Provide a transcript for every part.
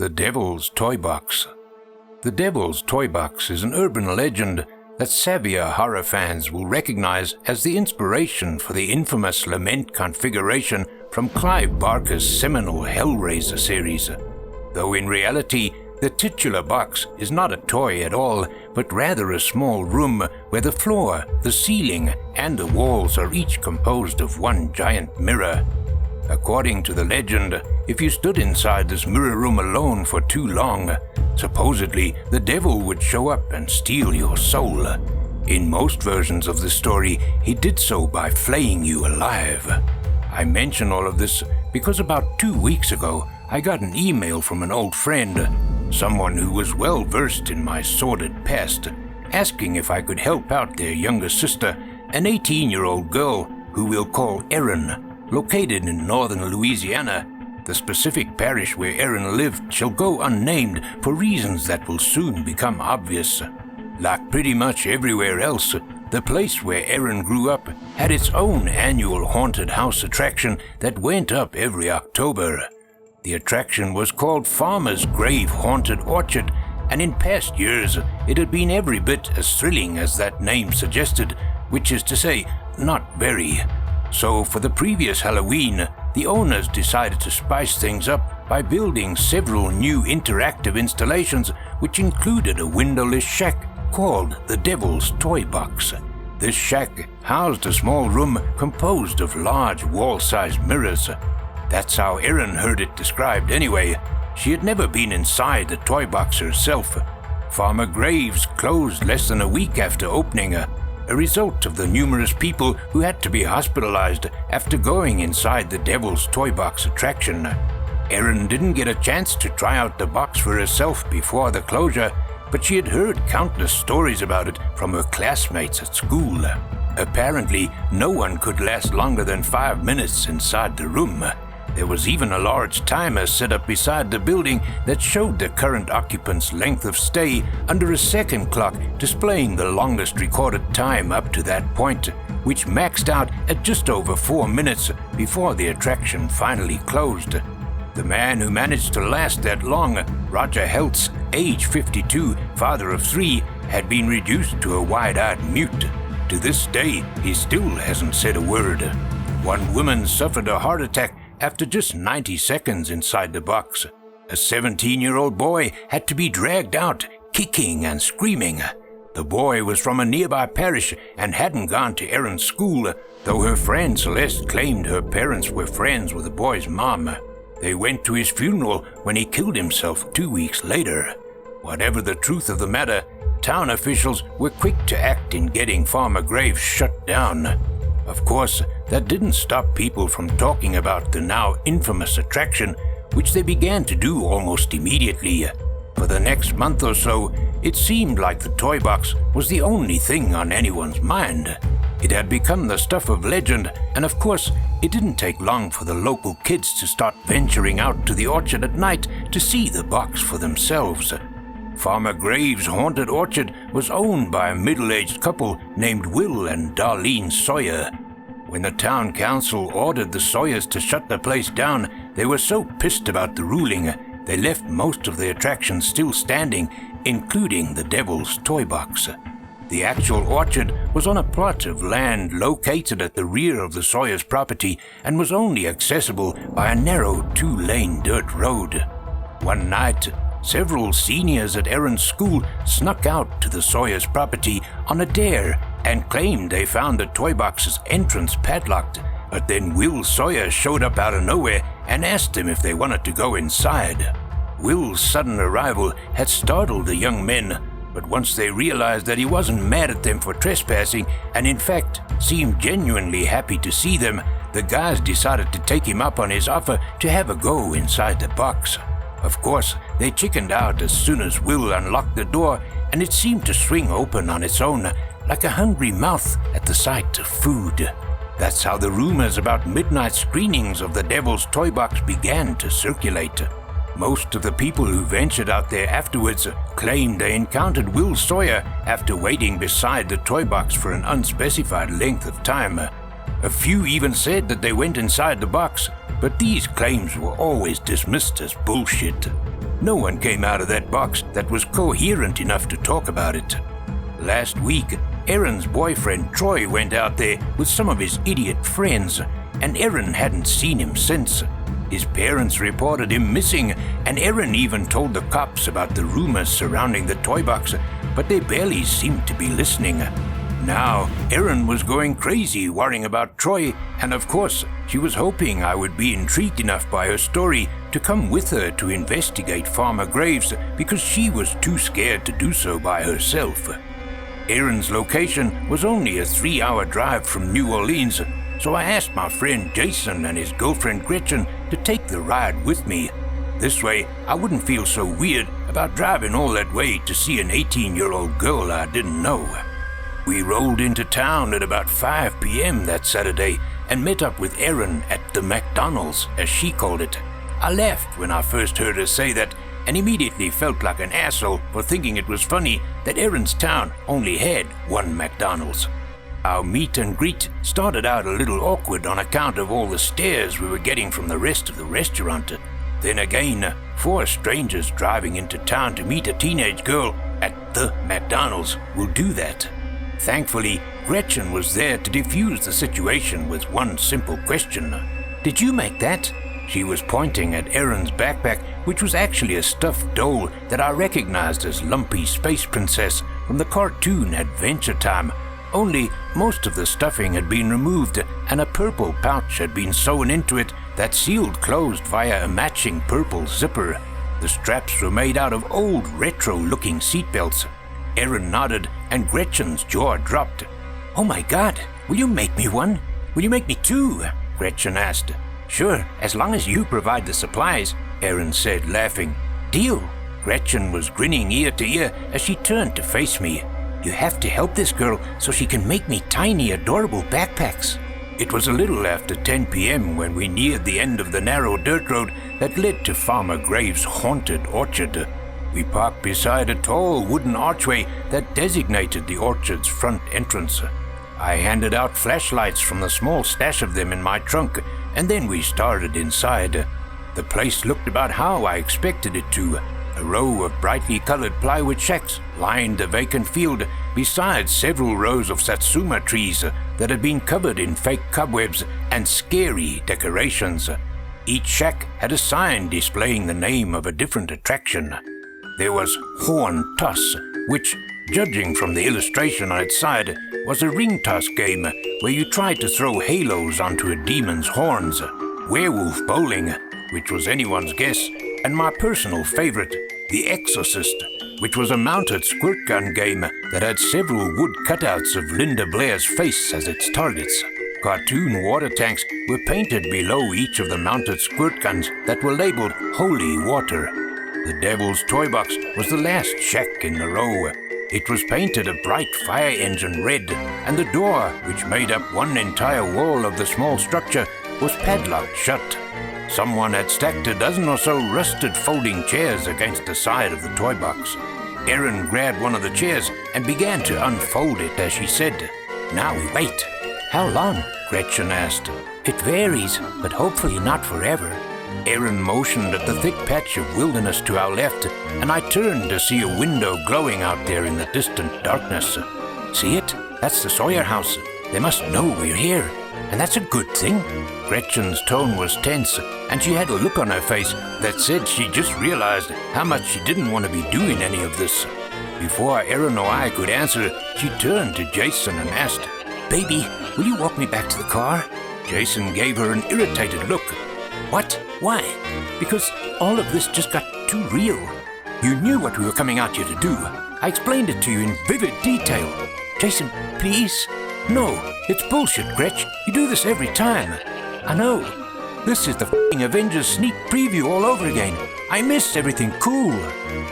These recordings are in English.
The Devil's Toy Box. The Devil's Toy Box is an urban legend that savvier horror fans will recognize as the inspiration for the infamous lament configuration from Clive Barker's seminal Hellraiser series. Though in reality, the titular box is not a toy at all, but rather a small room where the floor, the ceiling, and the walls are each composed of one giant mirror. According to the legend, if you stood inside this mirror room alone for too long, supposedly the devil would show up and steal your soul. In most versions of the story, he did so by flaying you alive. I mention all of this because about 2 weeks ago, I got an email from an old friend, someone who was well versed in my sordid past, asking if I could help out their younger sister, an 18-year-old girl who we'll call Erin, located in northern Louisiana. The specific parish where Erin lived shall go unnamed for reasons that will soon become obvious. Like pretty much everywhere else, the place where Erin grew up had its own annual haunted house attraction that went up every October. The attraction was called Farmer's Grave Haunted Orchard, and in past years it had been every bit as thrilling as that name suggested, which is to say, not very. So for the previous Halloween, the owners decided to spice things up by building several new interactive installations which included a windowless shack called the Devil's Toy Box. This shack housed a small room composed of large wall-sized mirrors. That's how Erin heard it described anyway. She had never been inside the toy box herself. Farmer Graves closed less than a week after opening, a result of the numerous people who had to be hospitalized after going inside the Devil's Toy Box attraction. Erin didn't get a chance to try out the box for herself before the closure, but she had heard countless stories about it from her classmates at school. Apparently, no one could last longer than 5 minutes inside the room. There was even a large timer set up beside the building that showed the current occupant's length of stay under a second clock displaying the longest recorded time up to that point, which maxed out at just over 4 minutes before the attraction finally closed. The man who managed to last that long, Roger Heltz, age 52, father of 3, had been reduced to a wide-eyed mute. To this day, he still hasn't said a word. One woman suffered a heart attack after just 90 seconds inside the box. A 17-year-old boy had to be dragged out, kicking and screaming. The boy was from a nearby parish and hadn't gone to Erin's school, though her friend Celeste claimed her parents were friends with the boy's mom. They went to his funeral when he killed himself 2 weeks later. Whatever the truth of the matter, town officials were quick to act in getting Farmer Graves shut down. Of course, that didn't stop people from talking about the now infamous attraction, which they began to do almost immediately. For the next month or so, it seemed like the toy box was the only thing on anyone's mind. It had become the stuff of legend, and of course, it didn't take long for the local kids to start venturing out to the orchard at night to see the box for themselves. Farmer Graves' haunted orchard was owned by a middle-aged couple named Will and Darlene Sawyer. When the town council ordered the Sawyers to shut the place down, they were so pissed about the ruling, they left most of the attractions still standing, including the Devil's Toy Box. The actual orchard was on a plot of land located at the rear of the Sawyers' property and was only accessible by a narrow 2-lane dirt road. One night, several seniors at Erin's school snuck out to the Sawyers' property on a dare and claimed they found the toy box's entrance padlocked, but then Will Sawyer showed up out of nowhere and asked them if they wanted to go inside. Will's sudden arrival had startled the young men, but once they realized that he wasn't mad at them for trespassing and in fact seemed genuinely happy to see them, the guys decided to take him up on his offer to have a go inside the box. Of course, they chickened out as soon as Will unlocked the door, and it seemed to swing open on its own, like a hungry mouth at the sight of food. That's how the rumors about midnight screenings of the Devil's Toy Box began to circulate. Most of the people who ventured out there afterwards claimed they encountered Will Sawyer after waiting beside the toy box for an unspecified length of time. A few even said that they went inside the box, but these claims were always dismissed as bullshit. no one came out of that box that was coherent enough to talk about it. Last week, Erin's boyfriend Troy went out there with some of his idiot friends, and Erin hadn't seen him since. His parents reported him missing, and Erin even told the cops about the rumors surrounding the toy box, but they barely seemed to be listening. Now, Erin was going crazy worrying about Troy, and of course, she was hoping I would be intrigued enough by her story to come with her to investigate Farmer Graves because she was too scared to do so by herself. Erin's location was only a 3-hour drive from New Orleans, so I asked my friend Jason and his girlfriend Gretchen to take the ride with me. This way, I wouldn't feel so weird about driving all that way to see an 18-year-old girl I didn't know. We rolled into town at about 5 p.m. that Saturday and met up with Erin at the McDonald's, as she called it. I laughed when I first heard her say that and immediately felt like an asshole for thinking it was funny that Erin's town only had one McDonald's. Our meet and greet started out a little awkward on account of all the stares we were getting from the rest of the restaurant. Then again, 4 strangers driving into town to meet a teenage girl at the McDonald's will do that. Thankfully, Gretchen was there to defuse the situation with one simple question. "Did you make that?" She was pointing at Erin's backpack, which was actually a stuffed doll that I recognized as Lumpy Space Princess from the cartoon Adventure Time. Only most of the stuffing had been removed and a purple pouch had been sewn into it that sealed closed via a matching purple zipper. The straps were made out of old retro-looking seatbelts. Erin nodded and Gretchen's jaw dropped. "Oh my God, will you make me one? Will you make me 2? Gretchen asked. "Sure, as long as you provide the supplies," Erin said, laughing. "Deal." Gretchen was grinning ear to ear as she turned to face me. "You have to help this girl so she can make me tiny, adorable backpacks." It was a little after 10 p.m. when we neared the end of the narrow dirt road that led to Farmer Graves' haunted orchard. We parked beside a tall wooden archway that designated the orchard's front entrance. I handed out flashlights from the small stash of them in my trunk, and then we started inside. The place looked about how I expected it to. A row of brightly colored plywood shacks lined the vacant field, besides several rows of satsuma trees that had been covered in fake cobwebs and scary decorations. Each shack had a sign displaying the name of a different attraction. There was Horn Toss, which, judging from the illustration on its side, was a ring toss game where you tried to throw halos onto a demon's horns. Werewolf Bowling, which was anyone's guess, and my personal favorite, The Exorcist, which was a mounted squirt gun game that had several wood cutouts of Linda Blair's face as its targets. Cartoon water tanks were painted below each of the mounted squirt guns that were labeled Holy Water. The Devil's Toy Box was the last shack in the row. It was painted a bright fire engine red, and the door, which made up one entire wall of the small structure, was padlocked shut. Someone had stacked a dozen or so rusted folding chairs against the side of the toy box. Erin grabbed one of the chairs and began to unfold it as she said, "Now we wait." "How long?" Gretchen asked. "It varies, but hopefully not forever." Erin motioned at the thick patch of wilderness to our left, and I turned to see a window glowing out there in the distant darkness. "See it? That's the Sawyer house. They must know we're here, and that's a good thing." Gretchen's tone was tense, and she had a look on her face that said she just realized how much she didn't want to be doing any of this. Before Erin or I could answer, she turned to Jason and asked, "Baby, will you walk me back to the car?" Jason gave her an irritated look. "What? Why?" "Because all of this just got too real. You knew what we were coming out here to do. I explained it to you in vivid detail." "Jason, please." "No, it's bullshit, Gretch. You do this every time." "I know. This is the f***ing Avengers sneak preview all over again. I miss everything cool."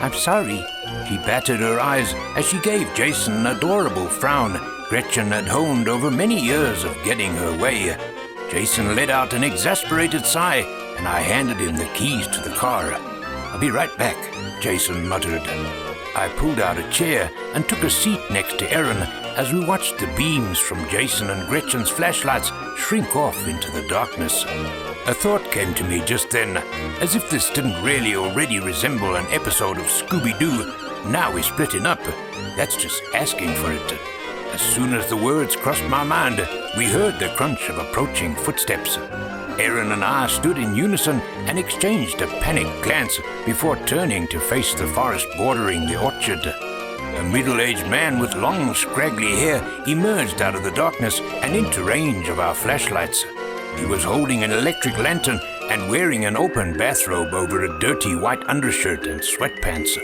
"I'm sorry." She batted her eyes as she gave Jason an adorable frown Gretchen had honed over many years of getting her way. Jason let out an exasperated sigh, and I handed him the keys to the car. "I'll be right back," Jason muttered. I pulled out a chair and took a seat next to Erin as we watched the beams from Jason and Gretchen's flashlights shrink off into the darkness. A thought came to me just then, as if this didn't really already resemble an episode of Scooby-Doo. Now we're splitting up. That's just asking for it. As soon as the words crossed my mind, we heard the crunch of approaching footsteps. Aaron and I stood in unison and exchanged a panicked glance before turning to face the forest bordering the orchard. A middle-aged man with long, scraggly hair emerged out of the darkness and into range of our flashlights. He was holding an electric lantern and wearing an open bathrobe over a dirty white undershirt and sweatpants.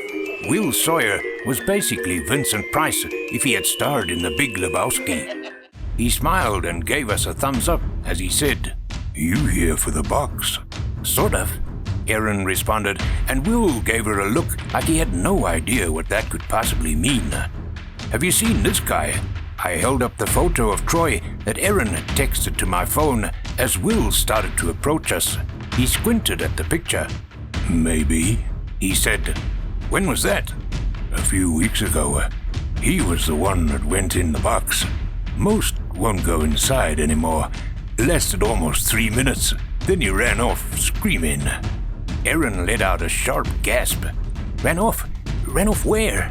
Will Sawyer was basically Vincent Price if he had starred in The Big Lebowski. He smiled and gave us a thumbs up as he said, "You here for the box?" "Sort of," Aaron responded, and Will gave her a look like he had no idea what that could possibly mean. "Have you seen this guy?" I held up the photo of Troy that Aaron had texted to my phone as Will started to approach us. He squinted at the picture. "Maybe," he said. "When was that?" "A few weeks ago. He was the one that went in the box. Most won't go inside anymore. Lasted almost 3 minutes. Then he ran off screaming." Aaron let out a sharp gasp. Ran off? Ran off where?"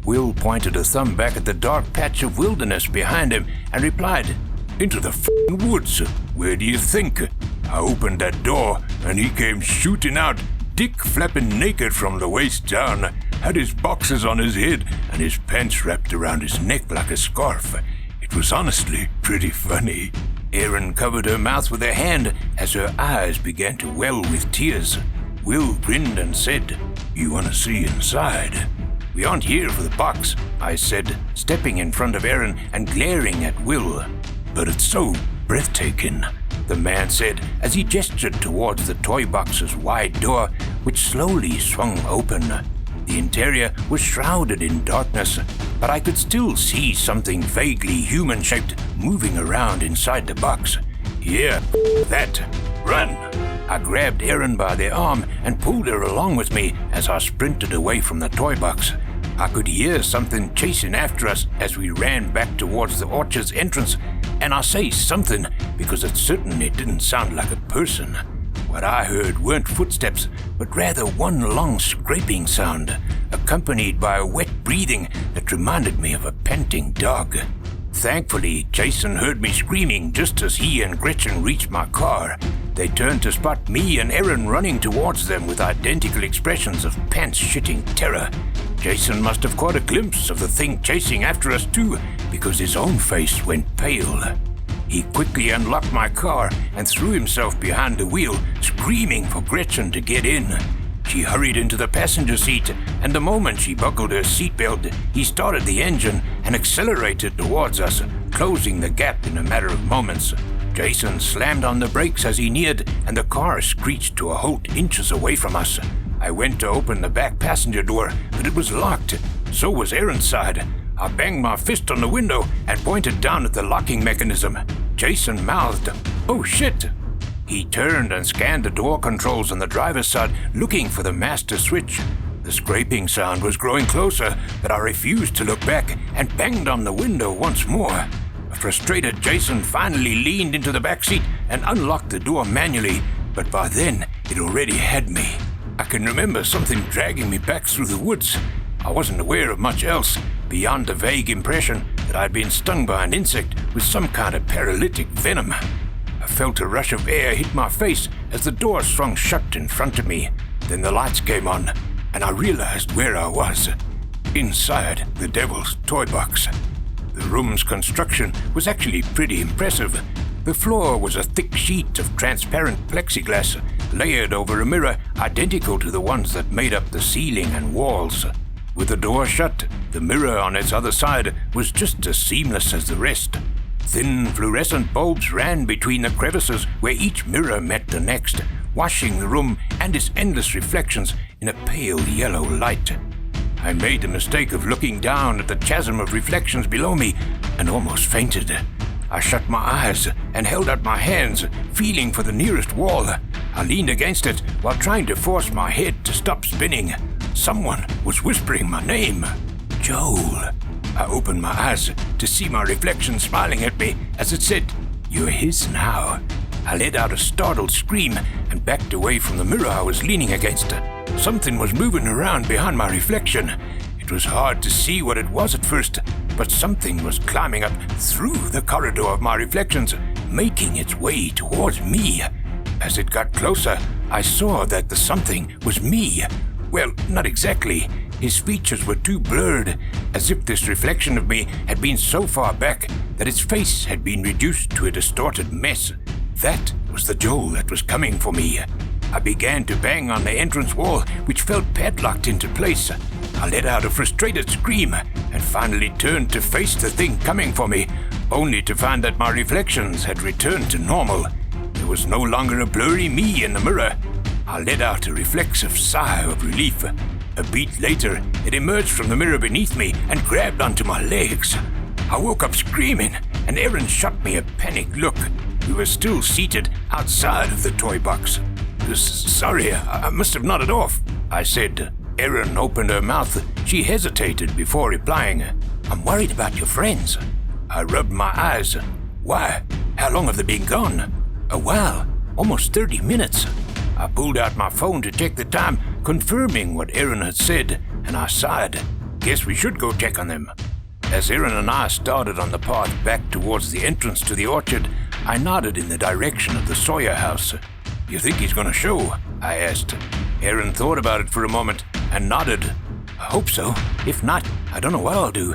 Will pointed a thumb back at the dark patch of wilderness behind him and replied, "Into the f***ing woods. Where do you think? I opened that door and he came shooting out, dick flapping naked from the waist down, had his boxes on his head and his pants wrapped around his neck like a scarf. It was honestly pretty funny." Aaron covered her mouth with her hand as her eyes began to well with tears. Will grinned and said, "You want to see inside?" "We aren't here for the box," I said, stepping in front of Aaron and glaring at Will. "But it's so breathtaking," the man said as he gestured towards the toy box's wide door, which slowly swung open. The interior was shrouded in darkness, but I could still see something vaguely human-shaped moving around inside the box. "Yeah, that. Run!" I grabbed Aaron by the arm and pulled her along with me as I sprinted away from the toy box. I could hear something chasing after us as we ran back towards the orchard's entrance, and I say something because it certainly didn't sound like a person. What I heard weren't footsteps, but rather one long scraping sound, accompanied by a wet breathing that reminded me of a panting dog. Thankfully, Jason heard me screaming just as he and Gretchen reached my car. They turned to spot me and Aaron running towards them with identical expressions of pants-shitting terror. Jason must have caught a glimpse of the thing chasing after us too, because his own face went pale. He quickly unlocked my car and threw himself behind the wheel, screaming for Gretchen to get in. She hurried into the passenger seat, and the moment she buckled her seatbelt, he started the engine and accelerated towards us, closing the gap in a matter of moments. Jason slammed on the brakes as he neared, and the car screeched to a halt inches away from us. I went to open the back passenger door, but it was locked. So was Aaron's side. I banged my fist on the window and pointed down at the locking mechanism. Jason mouthed, "Oh shit!" He turned and scanned the door controls on the driver's side, looking for the master switch. The scraping sound was growing closer, but I refused to look back and banged on the window once more. A frustrated Jason finally leaned into the back seat and unlocked the door manually, but by then it already had me. I can remember something dragging me back through the woods. I wasn't aware of much else, beyond the vague impression that I'd been stung by an insect with some kind of paralytic venom. I felt a rush of air hit my face as the door swung shut in front of me. Then the lights came on, and I realized where I was. Inside the devil's toy box. The room's construction was actually pretty impressive. The floor was a thick sheet of transparent plexiglass, layered over a mirror identical to the ones that made up the ceiling and walls. With the door shut, the mirror on its other side was just as seamless as the rest. Thin fluorescent bulbs ran between the crevices where each mirror met the next, washing the room and its endless reflections in a pale yellow light. I made the mistake of looking down at the chasm of reflections below me and almost fainted. I shut my eyes and held out my hands, feeling for the nearest wall. I leaned against it while trying to force my head to stop spinning. Someone was whispering my name. Joel. I opened my eyes to see my reflection smiling at me as it said, "You're his now." I let out a startled scream and backed away from the mirror I was leaning against. Something was moving around behind my reflection. It was hard to see what it was at first, but something was climbing up through the corridor of my reflections, making its way towards me. As it got closer, I saw that the something was me. Well, not exactly. His features were too blurred, as if this reflection of me had been so far back that its face had been reduced to a distorted mess. That was the Joel that was coming for me. I began to bang on the entrance wall, which felt padlocked into place. I let out a frustrated scream and finally turned to face the thing coming for me, only to find that my reflections had returned to normal. There was no longer a blurry me in the mirror. I let out a reflexive sigh of relief. A beat later, it emerged from the mirror beneath me and grabbed onto my legs. I woke up screaming, and Erin shot me a panicked look. We were still seated outside of the toy box. "Sorry, I must have nodded off," I said. Erin opened her mouth. She hesitated before replying. "I'm worried about your friends." I rubbed my eyes. "Why? How long have they been gone?" "A while, almost 30 minutes. I pulled out my phone to check the time, confirming what Erin had said, and I sighed. "Guess we should go check on them." As Erin and I started on the path back towards the entrance to the orchard, I nodded in the direction of the Sawyer house. "You think he's going to show?" I asked. Erin thought about it for a moment and nodded. "I hope so. If not, I don't know what I'll do."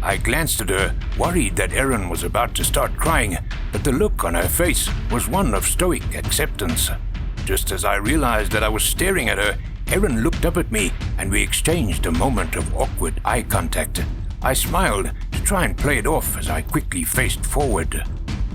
I glanced at her, worried that Erin was about to start crying, but the look on her face was one of stoic acceptance. Just as I realized that I was staring at her, Erin looked up at me and we exchanged a moment of awkward eye contact. I smiled to try and play it off as I quickly faced forward.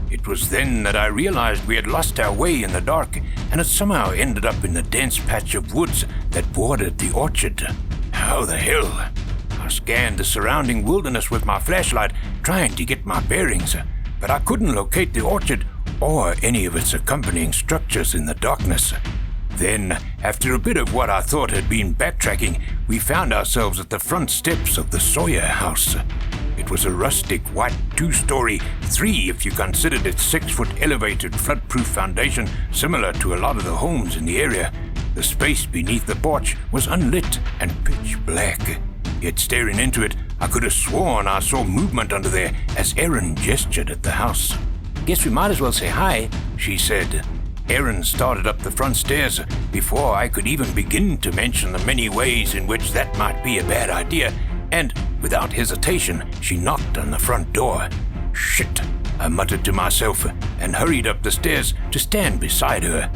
It was then that I realized we had lost our way in the dark and had somehow ended up in the dense patch of woods that bordered the orchard. How the hell? I scanned the surrounding wilderness with my flashlight, trying to get my bearings, but I couldn't locate the orchard or any of its accompanying structures in the darkness. Then, after a bit of what I thought had been backtracking, we found ourselves at the front steps of the Sawyer house. It was a rustic white 2-story, 3 if you considered its 6-foot elevated flood-proof foundation similar to a lot of the homes in the area. The space beneath the porch was unlit and pitch black. Yet staring into it, I could have sworn I saw movement under there as Erin gestured at the house. "Guess we might as well say hi," she said. Erin started up the front stairs before I could even begin to mention the many ways in which that might be a bad idea, and without hesitation, she knocked on the front door. "Shit," I muttered to myself and hurried up the stairs to stand beside her.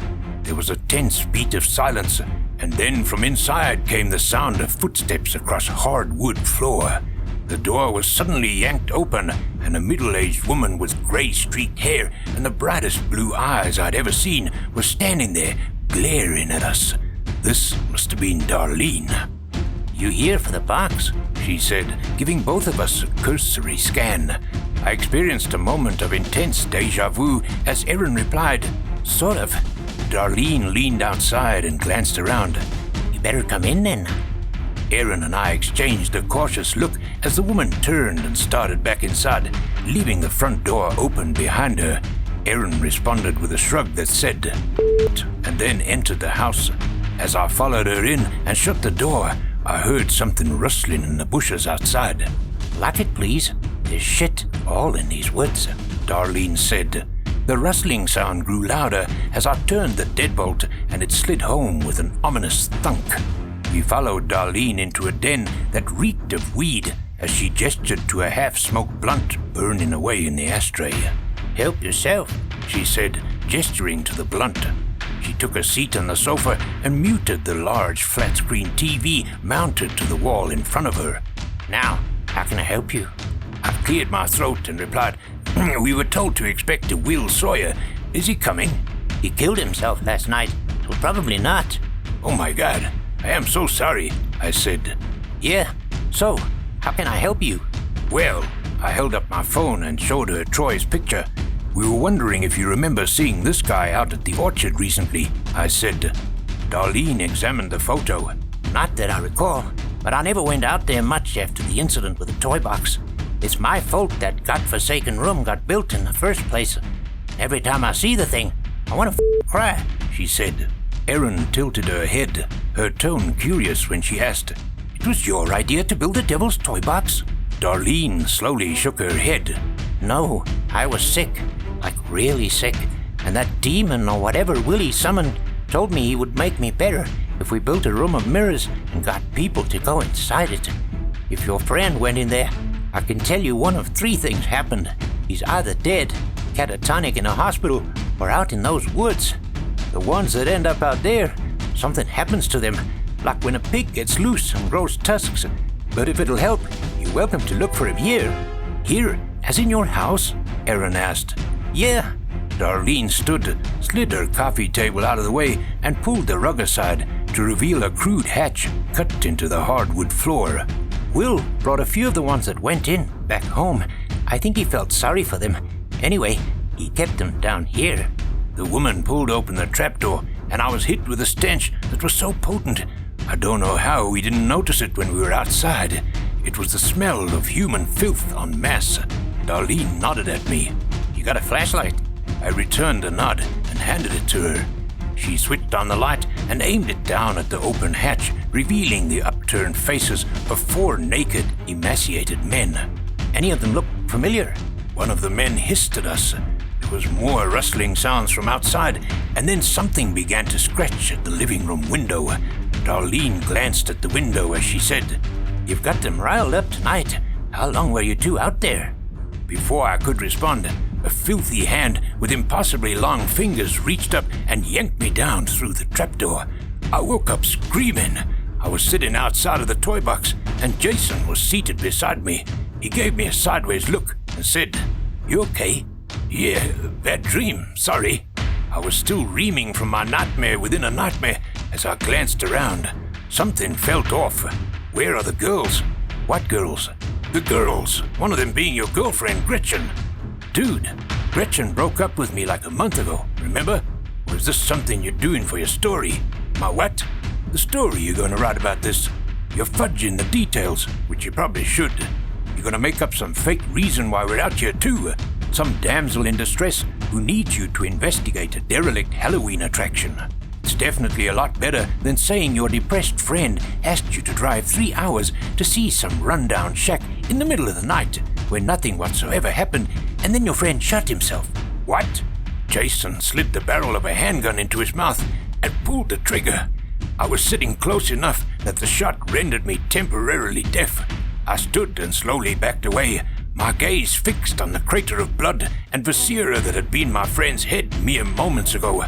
There was a tense beat of silence, and then from inside came the sound of footsteps across hard wood floor. The door was suddenly yanked open, and a middle-aged woman with gray-streaked hair and the brightest blue eyes I'd ever seen was standing there, glaring at us. This must have been Darlene. "You here for the box?" she said, giving both of us a cursory scan. I experienced a moment of intense deja vu as Erin replied, "Sort of." Darlene leaned outside and glanced around. "You better come in then." Erin and I exchanged a cautious look as the woman turned and started back inside, leaving the front door open behind her. Erin responded with a shrug that said, and then entered the house. As I followed her in and shut the door, I heard something rustling in the bushes outside. "Lock it, please. There's shit all in these woods," Darlene said. The rustling sound grew louder as I turned the deadbolt and it slid home with an ominous thunk. We followed Darlene into a den that reeked of weed as she gestured to a half-smoked blunt burning away in the ashtray. "Help yourself," she said, gesturing to the blunt. She took a seat on the sofa and muted the large flat-screen TV mounted to the wall in front of her. "Now, how can I help you?" I cleared my throat and replied, "We were told to expect a Will Sawyer. Is he coming?" "He killed himself last night, so probably not." "Oh my God, I am so sorry," I said. "Yeah, so, how can I help you?" "Well," I held up my phone and showed her Troy's picture. "We were wondering if you remember seeing this guy out at the orchard recently," I said. Darlene examined the photo. "Not that I recall, but I never went out there much after the incident with the toy box. It's my fault that godforsaken room got built in the first place. Every time I see the thing, I want to cry," she said. Erin tilted her head, her tone curious when she asked, "It was your idea to build a devil's toy box?" Darlene slowly shook her head. "No, I was sick, like really sick, and that demon or whatever Willie summoned told me he would make me better if we built a room of mirrors and got people to go inside it. If your friend went in there, I can tell you one of three things happened. He's either dead, catatonic in a hospital, or out in those woods. The ones that end up out there, something happens to them, like when a pig gets loose and grows tusks. But if it'll help, you're welcome to look for him here." "Here, as in your house?" Erin asked. "Yeah." Darlene stood, slid her coffee table out of the way, and pulled the rug aside to reveal a crude hatch cut into the hardwood floor. "Will brought a few of the ones that went in back home. I think he felt sorry for them. Anyway, he kept them down here." The woman pulled open the trapdoor, and I was hit with a stench that was so potent. I don't know how we didn't notice it when we were outside. It was the smell of human filth en masse. Darlene nodded at me. "You got a flashlight?" I returned a nod and handed it to her. She switched on the light and aimed it down at the open hatch, revealing the upturned faces of 4 naked, emaciated men. "Any of them look familiar?" One of the men hissed at us. There was more rustling sounds from outside, and then something began to scratch at the living room window. Darlene glanced at the window as she said, "You've got them riled up tonight. How long were you two out there?" Before I could respond, a filthy hand with impossibly long fingers reached up and yanked me down through the trapdoor. I woke up screaming. I was sitting outside of the toy box, and Jason was seated beside me. He gave me a sideways look and said, "You okay?" "Yeah, bad dream, sorry." I was still reaming from my nightmare within a nightmare as I glanced around. Something felt off. "Where are the girls?" "What girls?" "The girls, one of them being your girlfriend, Gretchen." "Dude, Gretchen broke up with me like a month ago, remember? Or is this something you're doing for your story?" "My what?" "The story you're going to write about this. You're fudging the details, which you probably should. You're going to make up some fake reason why we're out here too. Some damsel in distress who needs you to investigate a derelict Halloween attraction. It's definitely a lot better than saying your depressed friend asked you to drive 3 hours to see some rundown shack in the middle of the night where nothing whatsoever happened, and then your friend shot himself." "What?" Jason slid the barrel of a handgun into his mouth and pulled the trigger. I was sitting close enough that the shot rendered me temporarily deaf. I stood and slowly backed away, my gaze fixed on the crater of blood and viscera that had been my friend's head mere moments ago.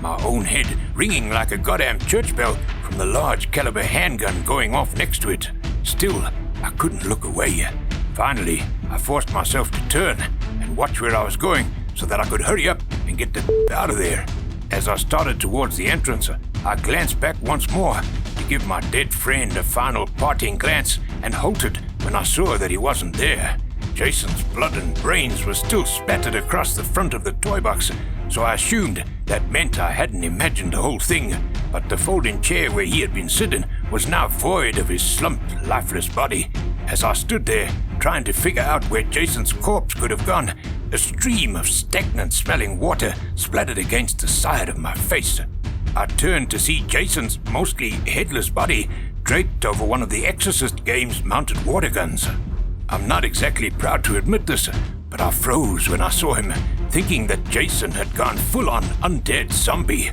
My own head ringing like a goddamn church bell from the large caliber handgun going off next to it. Still, I couldn't look away. Finally, I forced myself to turn and watch where I was going so that I could hurry up and get the out of there. As I started towards the entrance, I glanced back once more to give my dead friend a final parting glance and halted when I saw that he wasn't there. Jason's blood and brains were still spattered across the front of the toy box, so I assumed that meant I hadn't imagined the whole thing, but the folding chair where he had been sitting was now void of his slumped, lifeless body. As I stood there, trying to figure out where Jason's corpse could have gone, a stream of stagnant-smelling water splattered against the side of my face. I turned to see Jason's mostly headless body draped over one of the Exorcist game's mounted water guns. I'm not exactly proud to admit this, but I froze when I saw him, thinking that Jason had gone full-on undead zombie.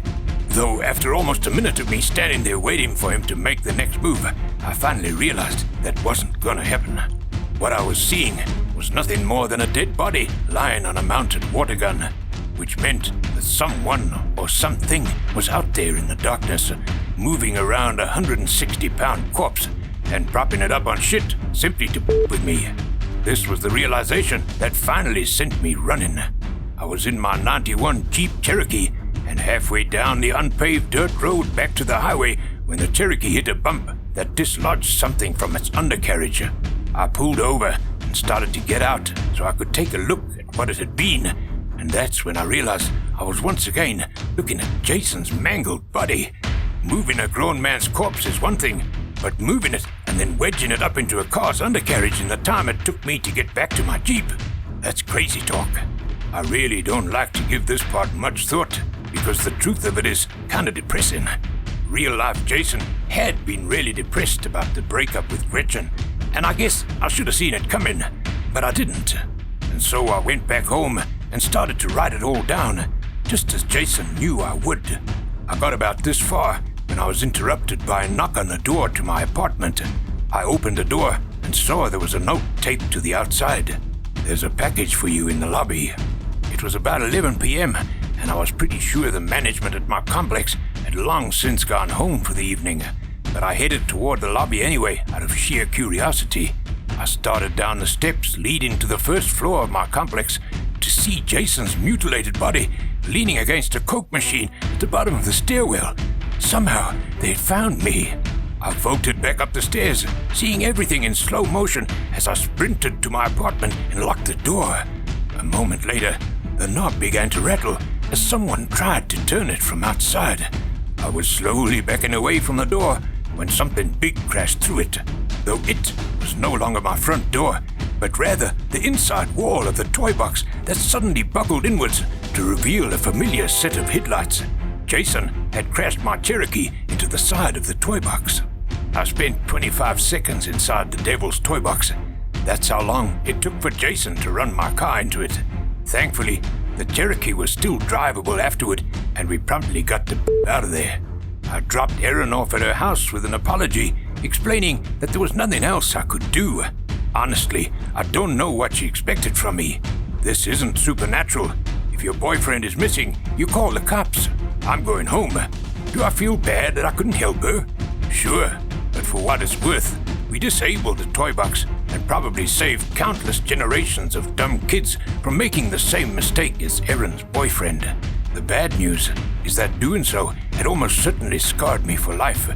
Though after almost a minute of me standing there waiting for him to make the next move, I finally realized that wasn't gonna happen. What I was seeing was nothing more than a dead body lying on a mounted water gun, which meant that someone or something was out there in the darkness, moving around a 160-pound corpse and propping it up on shit simply to with me. This was the realization that finally sent me running. I was in my '91 Jeep Cherokee and halfway down the unpaved dirt road back to the highway when the Cherokee hit a bump that dislodged something from its undercarriage. I pulled over and started to get out so I could take a look at what it had been, and that's when I realized I was once again looking at Jason's mangled body. Moving a grown man's corpse is one thing, but moving it and then wedging it up into a car's undercarriage in the time it took me to get back to my Jeep, that's crazy talk. I really don't like to give this part much thought, because the truth of it is kinda depressing. Real-life Jason had been really depressed about the breakup with Gretchen, and I guess I should have seen it coming, but I didn't. And so I went back home and started to write it all down, just as Jason knew I would. I got about this far when I was interrupted by a knock on the door to my apartment. I opened the door and saw there was a note taped to the outside. "There's a package for you in the lobby." It was about 11 p.m., and I was pretty sure the management at my complex had long since gone home for the evening, but I headed toward the lobby anyway out of sheer curiosity. I started down the steps leading to the first floor of my complex to see Jason's mutilated body leaning against a Coke machine at the bottom of the stairwell. Somehow, they'd found me. I bolted back up the stairs, seeing everything in slow motion as I sprinted to my apartment and locked the door. A moment later, the knob began to rattle as someone tried to turn it from outside. I was slowly backing away from the door when something big crashed through it, though it was no longer my front door, but rather the inside wall of the toy box that suddenly buckled inwards to reveal a familiar set of headlights. Jason had crashed my Cherokee into the side of the toy box. I spent 25 seconds inside the devil's toy box. That's how long it took for Jason to run my car into it. Thankfully, the Cherokee was still drivable afterward, and we promptly got the out of there. I dropped Erin off at her house with an apology, explaining that there was nothing else I could do. Honestly, I don't know what she expected from me. This isn't supernatural. If your boyfriend is missing, you call the cops. I'm going home. Do I feel bad that I couldn't help her? Sure, but for what it's worth, we disabled the toy box and probably saved countless generations of dumb kids from making the same mistake as Erin's boyfriend. The bad news is that doing so had almost certainly scarred me for life.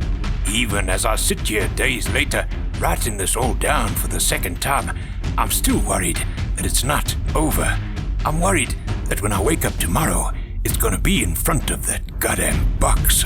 Even as I sit here days later, writing this all down for the second time, I'm still worried that it's not over. I'm worried that when I wake up tomorrow, it's gonna be in front of that goddamn box.